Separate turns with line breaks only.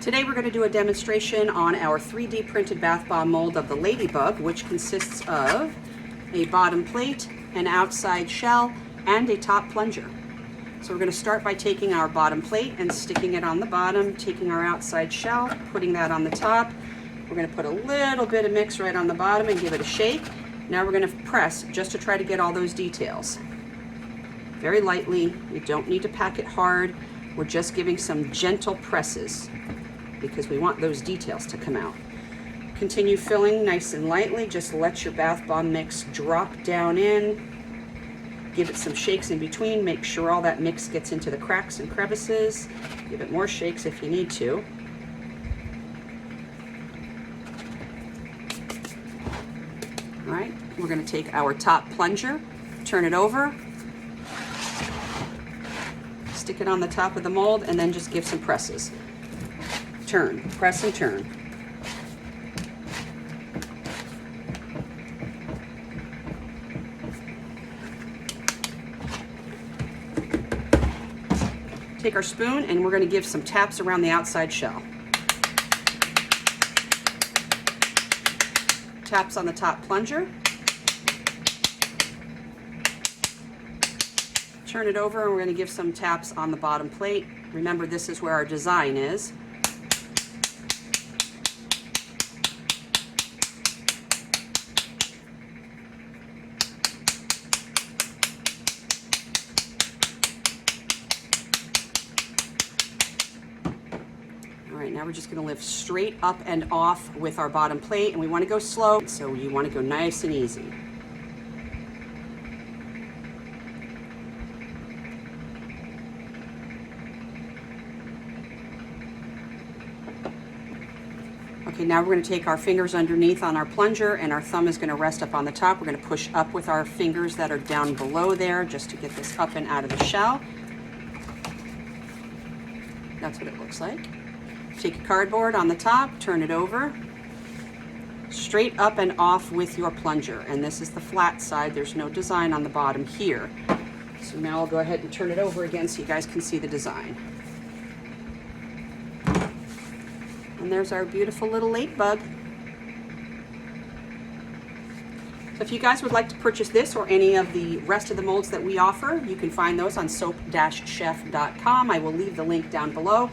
Today we're going to do a demonstration on our 3D printed bath bomb mold of the Ladybug, which consists of a bottom plate, an outside shell, and a top plunger. So we're going to start by taking our bottom plate and sticking it on the bottom, taking our outside shell, putting that on the top. We're going to put a little bit of mix right on the bottom and give it a shake. Now we're going to press just to try to get all those details. Very lightly, you don't need to pack it hard. We're just giving some gentle presses because we want those details to come out. Continue filling nice and lightly. Just let your bath bomb mix drop down in. Give it some shakes in between. Make sure all that mix gets into the cracks and crevices. Give it more shakes if you need to. All right, we're going to take our top plunger, turn it over, stick it on the top of the mold, and then just give some presses. Turn, press and turn. Take our spoon and we're going to give some taps around the outside shell. Taps on the top plunger. Turn it over and we're going to give some taps on the bottom plate. Remember, this is where our design is. All right, now we're just going to lift straight up and off with our bottom plate, and we want to go slow, so you want to go nice and easy. Okay, now we're going to take our fingers underneath on our plunger, and our thumb is going to rest up on the top. We're going to push up with our fingers that are down below there just to get this up and out of the shell. That's what it looks like. Take a cardboard on the top, turn it over, straight up and off with your plunger. And this is the flat side. There's no design on the bottom here. So now I'll go ahead and turn it over again so you guys can see the design. And there's our beautiful little ladybug. So if you guys would like to purchase this or any of the rest of the molds that we offer, you can find those on soap-chef.com. I will leave the link down below.